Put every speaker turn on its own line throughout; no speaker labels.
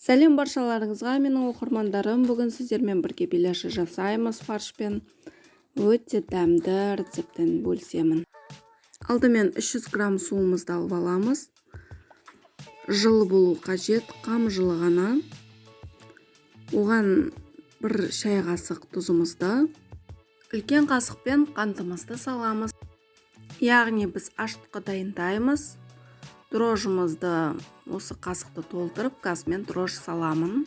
Сәлем баршаларыңызға, менің оқырмандарым. Бүгін сіздермен бірге беляши жасаймыз фаршпен. Өте дәмді рецептен бөлісемін. Алдымен 300 грамм суымызды алып аламыз. Жылы болу қажет, қам жылы ғана. Оған 1 шай қасық тұзымызды, үлкен қасықпен қантымызды саламыз. Яғни біз аштыққа дайындаймыз. Дрожжымызды осы қасықты толтырып, газбен дрожж саламын.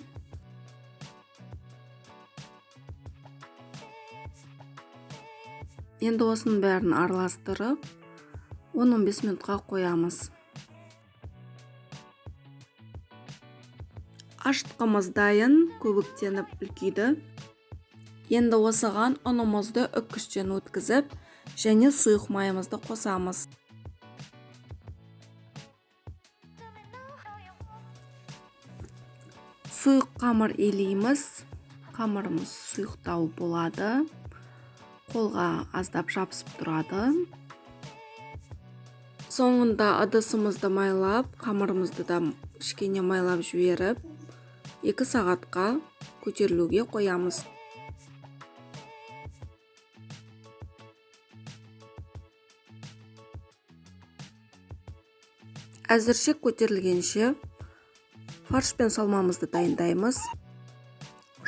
Енді осының бәрін араластырып, 10-15 минутқа қоямыз. Аштығымыз дайын, көбіктеніп үлкейді. Енді осыған ұнымызды үккіштен өткізіп, және сұйық майымызды қосамыз. Сұйық қамыр елейміз. Қамырымыз сұйықтау болады. Қолға аздап жабысып тұрады. Соңында ыдысымызды майлап, қамырымызды да кішкене майлап жіберіп, 2 сағатқа көтерілуге қоямыз. Әзірше көтерілгенше фарш пен салмамызды дайындаймыз.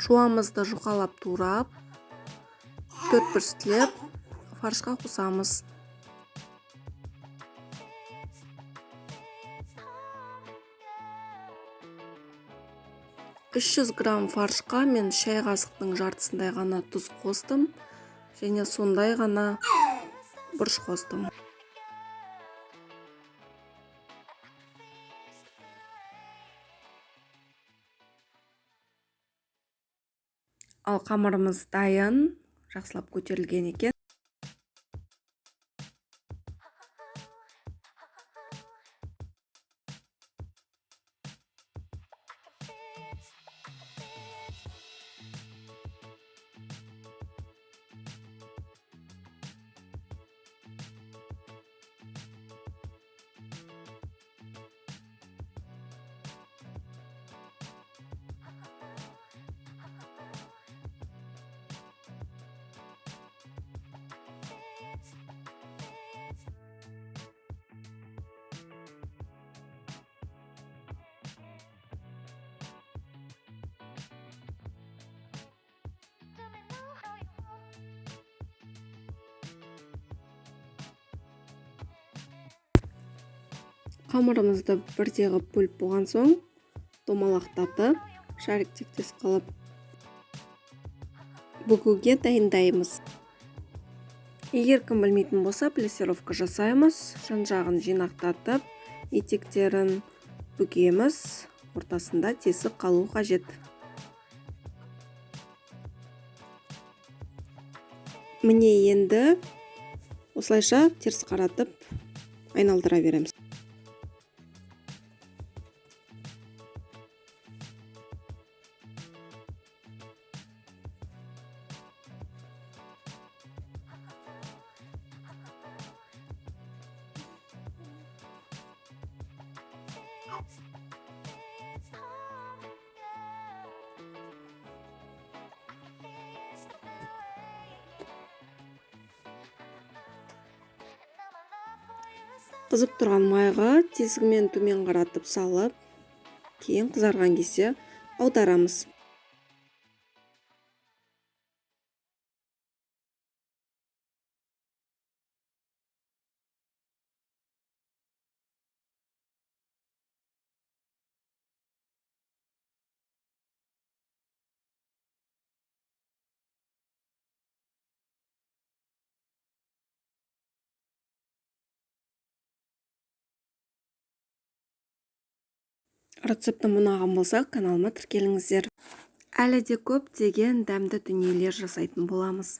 Жуамызды жұқалап турап, төрт-бүрістілеп фаршқа қосамыз. «300 грамм фаршқа мен шай қасықтың жартысындай ғана тұз қостым, және сондай ғана бұрыш қостым. Ал қамырымыз дайын, жақсылап көтерілген екен. Қамырымызды бірде ғып бөліп болған соң, домалақтатып, шарик-тектес қылып бүгуге дайындаймыз. Егер кім білмейтін болса, плессировка жасаймыз. Жан-жағын жинақтатып, етектерін бүгеміз. Ортасында тесік қалу қажет. Міне енді осылайша теріс қаратып айналдыра береміз. Қызып тұрған майға тесігімен төмен қаратып салып, кейін қызарған кезде аударамыз. Рецептім ұнаған болса, каналыма тіркеліңіздер. Әлі де көптеген дәмді дүниелер жасайтын боламыз.